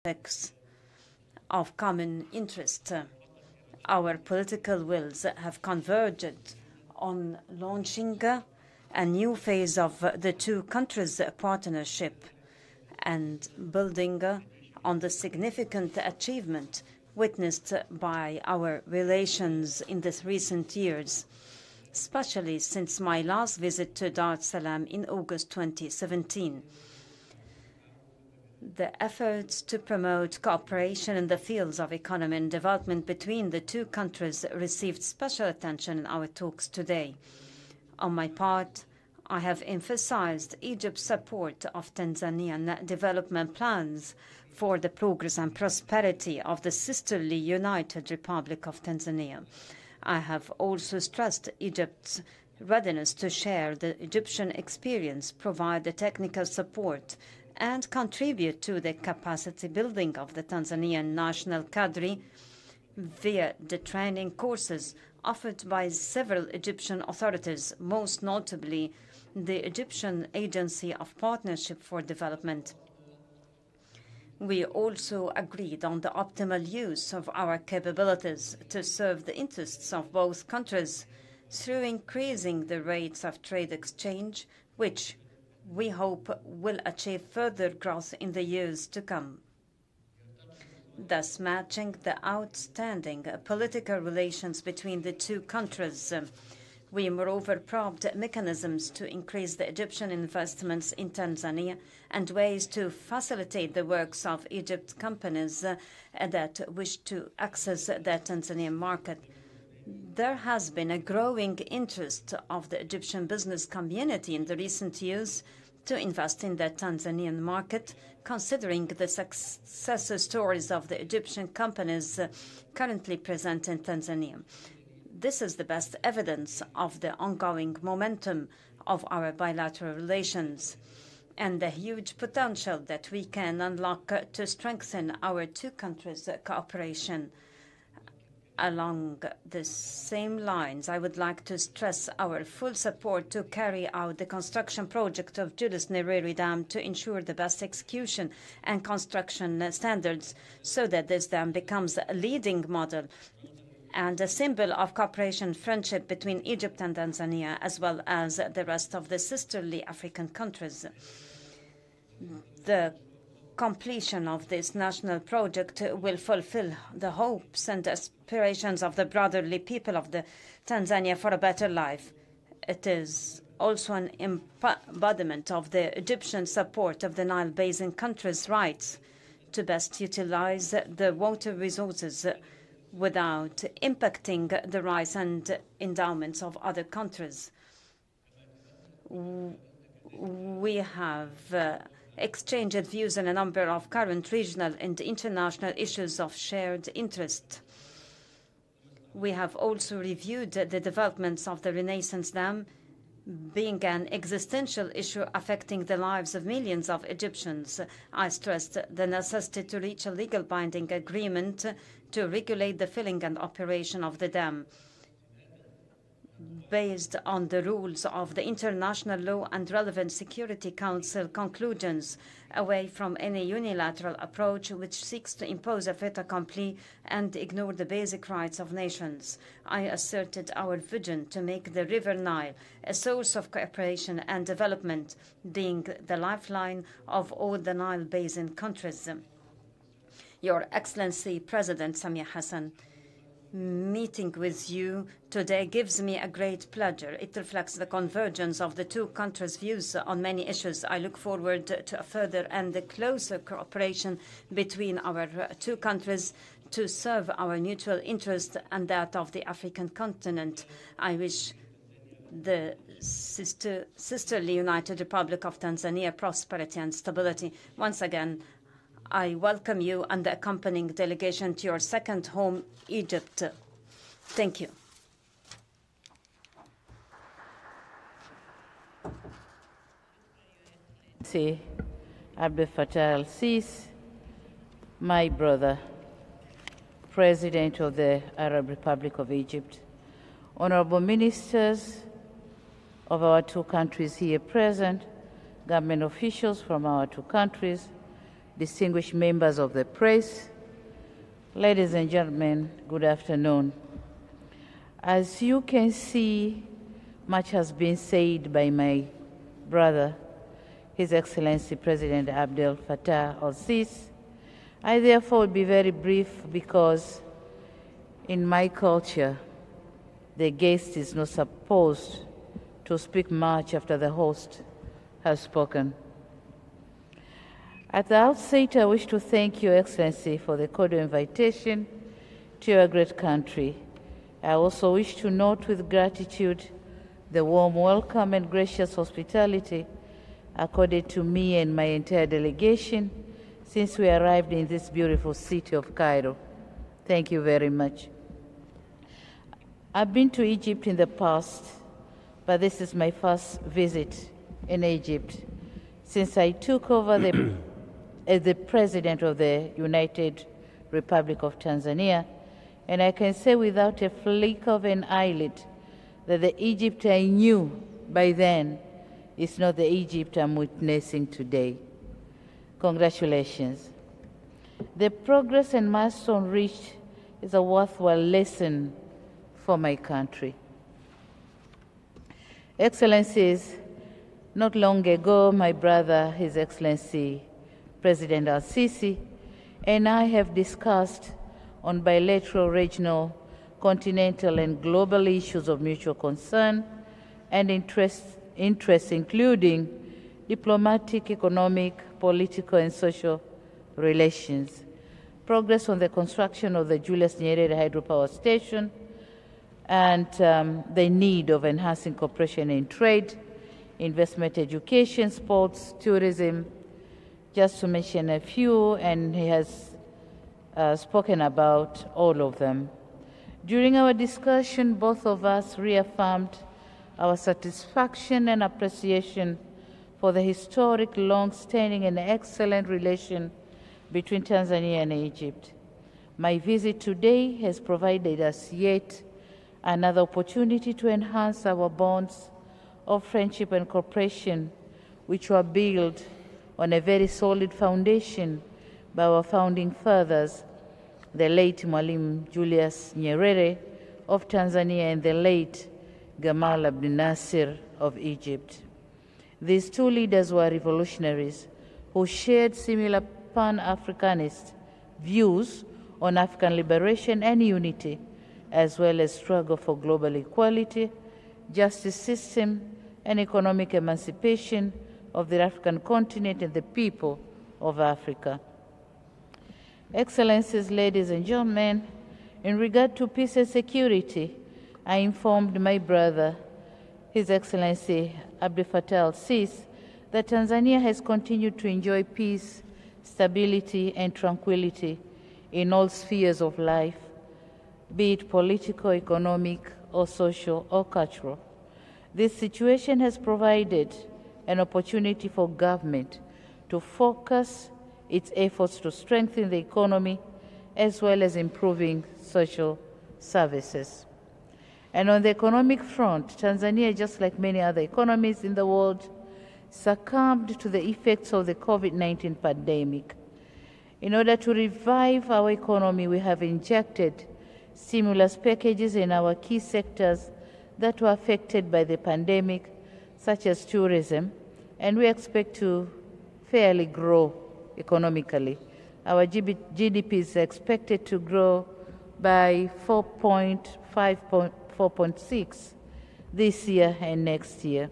topics of common interest. Our political wills have converged on launching a new phase of the two countries' partnership and building on the significant achievement witnessed by our relations in the recent years, especially since my last visit to Dar es Salaam in August 2017. The efforts to promote cooperation in the fields of economy and development between the two countries received special attention in our talks today. On my part, I have emphasized Egypt's support of Tanzanian development plans for the progress and prosperity of the sisterly United Republic of Tanzania. I have also stressed Egypt's readiness to share the Egyptian experience, provide the technical support, and contribute to the capacity building of the Tanzanian national cadre via the training courses offered by several Egyptian authorities, most notably the Egyptian Agency of Partnership for Development. We also agreed on the optimal use of our capabilities to serve the interests of both countries through increasing the rates of trade exchange, which we hope will achieve further growth in the years to come, thus matching the outstanding political relations between the two countries. We moreover probed mechanisms to increase the Egyptian investments in Tanzania and ways to facilitate the works of Egypt companies that wish to access the Tanzanian market. There has been a growing interest of the Egyptian business community in the recent years to invest in the Tanzanian market, considering the success stories of the Egyptian companies currently present in Tanzania. This is the best evidence of the ongoing momentum of our bilateral relations and the huge potential that we can unlock to strengthen our two countries' cooperation. Along the same lines, I would like to stress our full support to carry out the construction project of Julius Nyerere Dam to ensure the best execution and construction standards so that this dam becomes a leading model and a symbol of cooperation and friendship between Egypt and Tanzania, as well as the rest of the sisterly African countries. The completion of this national project will fulfill the hopes and aspirations of the brotherly people of the Tanzania for a better life. It is also an embodiment of the Egyptian support of the Nile Basin countries' rights to best utilize the water resources without impacting the rights and endowments of other countries. We have exchanged views on a number of current regional and international issues of shared interest. We have also reviewed the developments of the Renaissance Dam, being an existential issue affecting the lives of millions of Egyptians. I stressed the necessity to reach a legal binding agreement to regulate the filling and operation of the dam based on the rules of the international law and relevant Security Council conclusions, away from any unilateral approach which seeks to impose a fait accompli and ignore the basic rights of nations. I asserted our vision to make the River Nile a source of cooperation and development, being the lifeline of all the Nile Basin countries. Your Excellency, President Samia Hassan, meeting with you today gives me a great pleasure. It reflects the convergence of the two countries' views on many issues. I look forward to a further and closer cooperation between our two countries to serve our mutual interest and that of the African continent. I wish the sisterly United Republic of Tanzania prosperity and stability. Once again, I welcome you and the accompanying delegation to your second home, Egypt. Thank you. Abdel Fattah al-Sisi, my brother, President of the Arab Republic of Egypt, honorable ministers of our two countries here present, government officials from our two countries, distinguished members of the press, ladies and gentlemen, good afternoon. As you can see, much has been said by my brother, His Excellency President Abdel Fattah al-Sisi. I therefore will be very brief because in my culture, the guest is not supposed to speak much after the host has spoken. At the outset, I wish to thank Your Excellency for the cordial invitation to your great country. I also wish to note with gratitude the warm welcome and gracious hospitality accorded to me and my entire delegation since we arrived in this beautiful city of Cairo. Thank you very much. I've been to Egypt in the past, but this is my first visit in Egypt since I took over as the President of the United Republic of Tanzania, and I can say without a flick of an eyelid that the Egypt I knew by then is not the Egypt I'm witnessing today. Congratulations. The progress and milestone reached is a worthwhile lesson for my country. Excellencies, not long ago, my brother, His Excellency President al-Sisi, and I have discussed on bilateral, regional, continental, and global issues of mutual concern and interest including diplomatic, economic, political, and social relations, progress on the construction of the Julius Nyerere hydropower station, and the need of enhancing cooperation in trade, investment, education, sports, tourism, just to mention a few, and he has spoken about all of them. During our discussion, both of us reaffirmed our satisfaction and appreciation for the historic, long-standing, and excellent relation between Tanzania and Egypt. My visit today has provided us yet another opportunity to enhance our bonds of friendship and cooperation, which were built on a very solid foundation by our founding fathers, the late Mwalimu Julius Nyerere of Tanzania and the late Gamal Abdel Nasser of Egypt. These two leaders were revolutionaries who shared similar Pan-Africanist views on African liberation and unity, as well as struggle for global equality, justice system, and economic emancipation of the African continent and the people of Africa. Excellencies, ladies and gentlemen, in regard to peace and security, I informed my brother, His Excellency Abdel Fattah al-Sisi, that Tanzania has continued to enjoy peace, stability, and tranquility in all spheres of life, be it political, economic, or social, or cultural. This situation has provided an opportunity for government to focus its efforts to strengthen the economy as well as improving social services. And on the economic front, Tanzania, just like many other economies in the world, succumbed to the effects of the COVID-19 pandemic. In order to revive our economy, we have injected stimulus packages in our key sectors that were affected by the pandemic, such as tourism, and we expect to fairly grow economically. Our GDP is expected to grow by 4.6 this year and next year.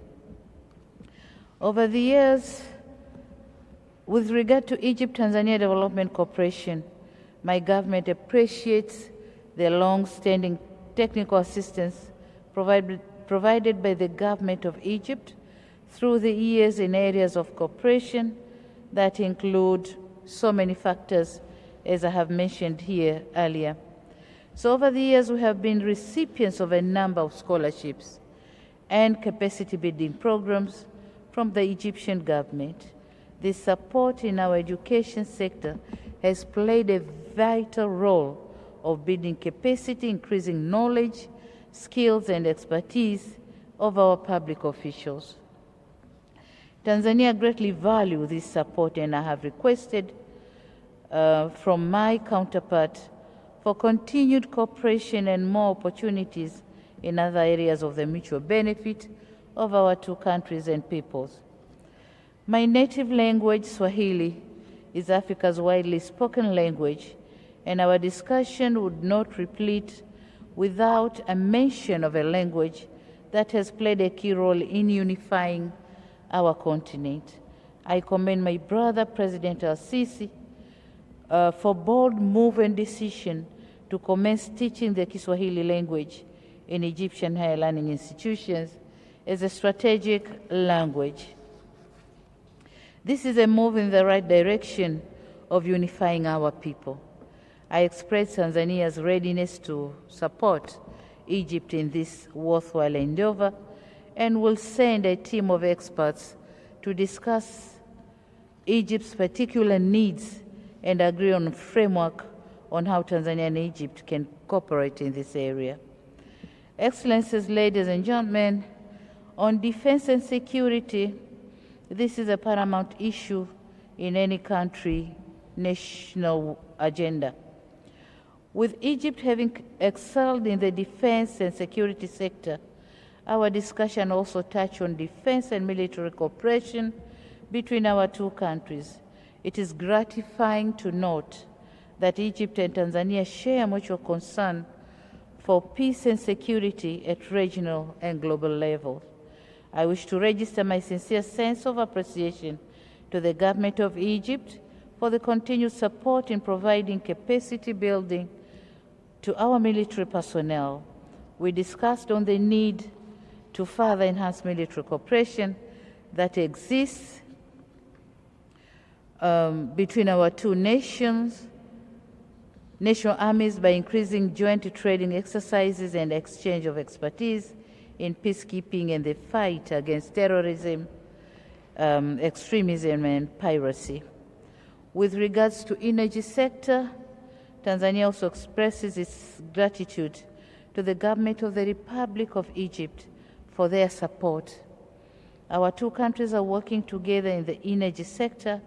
Over the years, with regard to Egypt-Tanzania Development Cooperation, my government appreciates the long-standing technical assistance provided by the government of Egypt through the years in areas of cooperation that include so many factors, as I have mentioned here earlier. So over the years, we have been recipients of a number of scholarships and capacity building programs from the Egyptian government. This support in our education sector has played a vital role of building capacity, increasing knowledge, skills, and expertise of our public officials. Tanzania greatly values this support, and I have requested from my counterpart for continued cooperation and more opportunities in other areas of the mutual benefit of our two countries and peoples. My native language, Swahili, is Africa's widely spoken language, and our discussion would not replete without a mention of a language that has played a key role in unifying our continent. I commend my brother, President Al-Sisi, for bold move and decision to commence teaching the Kiswahili language in Egyptian higher learning institutions as a strategic language. This is a move in the right direction of unifying our people. I express Tanzania's readiness to support Egypt in this worthwhile endeavor and will send a team of experts to discuss Egypt's particular needs and agree on a framework on how Tanzania and Egypt can cooperate in this area. Excellencies, ladies and gentlemen, on defense and security, this is a paramount issue in any country national agenda. With Egypt having excelled in the defense and security sector, our discussion also touched on defense and military cooperation between our two countries. It is gratifying to note that Egypt and Tanzania share mutual concern for peace and security at regional and global levels. I wish to register my sincere sense of appreciation to the government of Egypt for the continued support in providing capacity building to our military personnel. We discussed on the need to further enhance military cooperation that exists between our two national armies by increasing joint training exercises and exchange of expertise in peacekeeping and the fight against terrorism, extremism, and piracy. With regards to energy sector, Tanzania also expresses its gratitude to the government of the Republic of Egypt for their support. Our two countries are working together in the energy sector.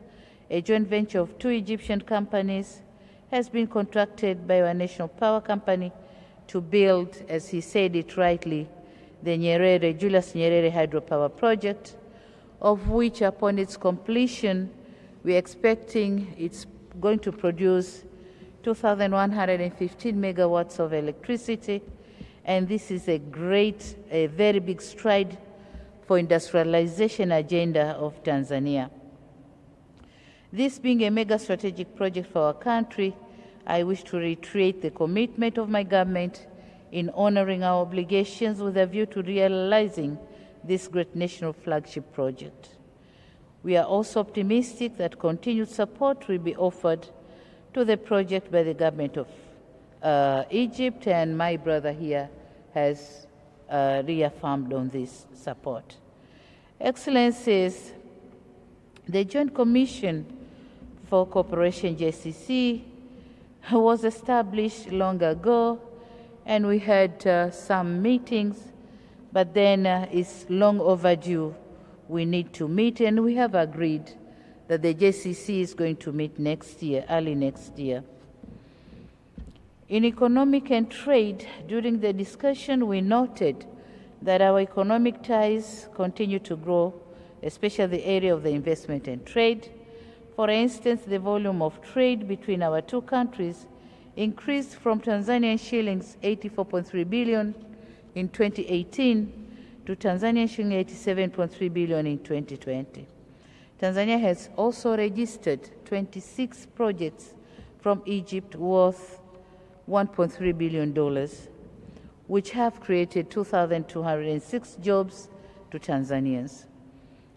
A joint venture of two Egyptian companies has been contracted by our national power company to build, as he said it rightly, the Julius Nyerere hydropower project, of which upon its completion, we're expecting it's going to produce 2,115 megawatts of electricity, and this is a very big stride for industrialization agenda of Tanzania. This being a mega strategic project for our country, I wish to reiterate the commitment of my government in honoring our obligations with a view to realizing this great national flagship project. We are also optimistic that continued support will be offered to the project by the government of Egypt, and my brother here has reaffirmed on this support. Excellencies, the Joint Commission for Cooperation, JCC, was established long ago, and we had some meetings, but then it's long overdue. We need to meet, and we have agreed that the JCC is going to meet next year, early next year. In economic and trade, during the discussion, we noted that our economic ties continue to grow, especially the area of the investment and trade. For instance, the volume of trade between our two countries increased from Tanzanian shillings 84.3 billion in 2018 to Tanzanian shilling 87.3 billion in 2020. Tanzania has also registered 26 projects from Egypt worth $1.3 billion, which have created 2,206 jobs to Tanzanians.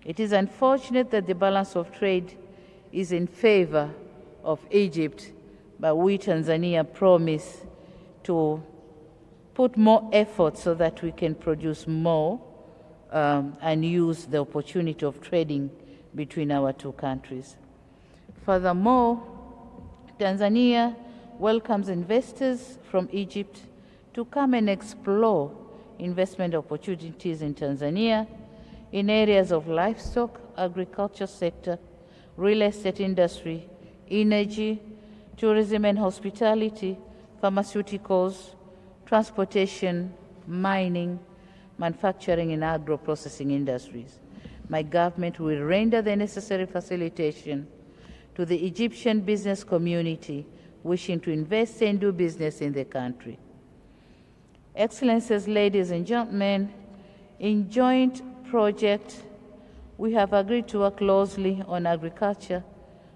It is unfortunate that the balance of trade is in favor of Egypt, but we, Tanzania, promise to put more effort so that we can produce more and use the opportunity of trading between our two countries. Furthermore, Tanzania welcomes investors from Egypt to come and explore investment opportunities in Tanzania in areas of livestock, agriculture sector, real estate industry, energy, tourism and hospitality, pharmaceuticals, transportation, mining, manufacturing and agro-processing industries. My government will render the necessary facilitation to the Egyptian business community wishing to invest and do business in the country. Excellencies, ladies and gentlemen, in joint project, we have agreed to work closely on agriculture,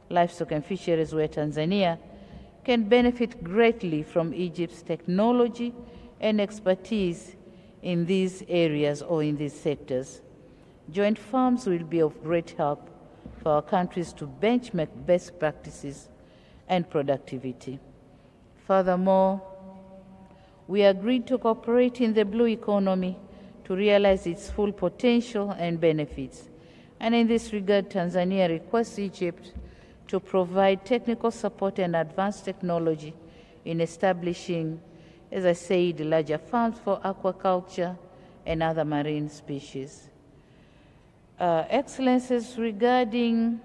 livestock and fisheries, where Tanzania can benefit greatly from Egypt's technology and expertise in these areas or in these sectors. Joint farms will be of great help for our countries to benchmark best practices and productivity. Furthermore, we agreed to cooperate in the blue economy to realize its full potential and benefits. And in this regard, Tanzania requests Egypt to provide technical support and advanced technology in establishing, as I said, larger farms for aquaculture and other marine species. Excellencies, regarding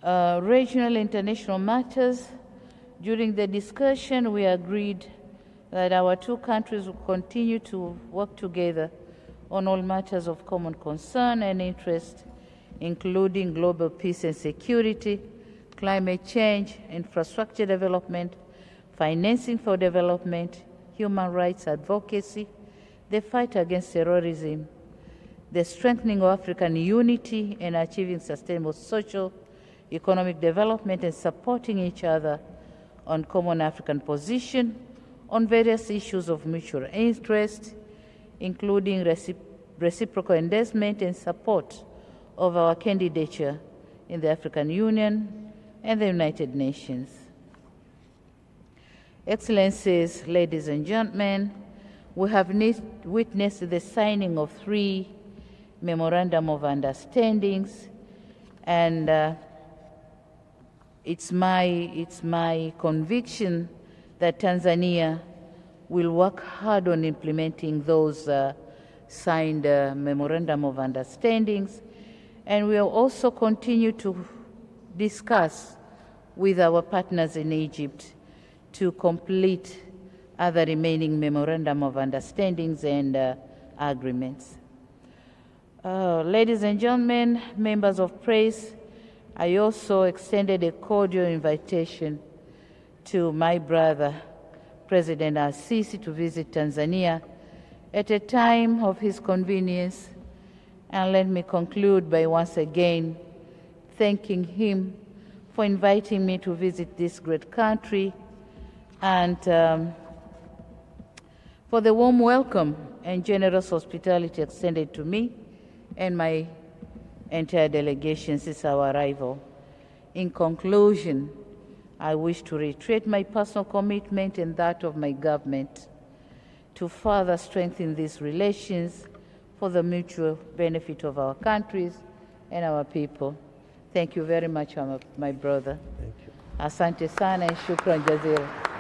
regional international matters, during the discussion we agreed that our two countries will continue to work together on all matters of common concern and interest, including global peace and security, climate change, infrastructure development, financing for development, human rights advocacy, the fight against terrorism, the strengthening of African unity and achieving sustainable social, economic development, and supporting each other on common African position on various issues of mutual interest, including reciprocal endorsement and support of our candidature in the African Union and the United Nations. Excellencies, ladies and gentlemen, we have witnessed the signing of 3 memorandum of understandings, and it's my conviction that Tanzania will work hard on implementing those signed memorandum of understandings, and we'll also continue to discuss with our partners in Egypt to complete other remaining memorandum of understandings and agreements. Ladies and gentlemen, members of press, I also extended a cordial invitation to my brother, President Al-Sisi, to visit Tanzania at a time of his convenience. And let me conclude by once again thanking him for inviting me to visit this great country and for the warm welcome and generous hospitality extended to me and my entire delegation since our arrival. In conclusion, I wish to reiterate my personal commitment and that of my government to further strengthen these relations for the mutual benefit of our countries and our people. Thank you very much, my brother. Thank you. Asante sana and shukran jazira.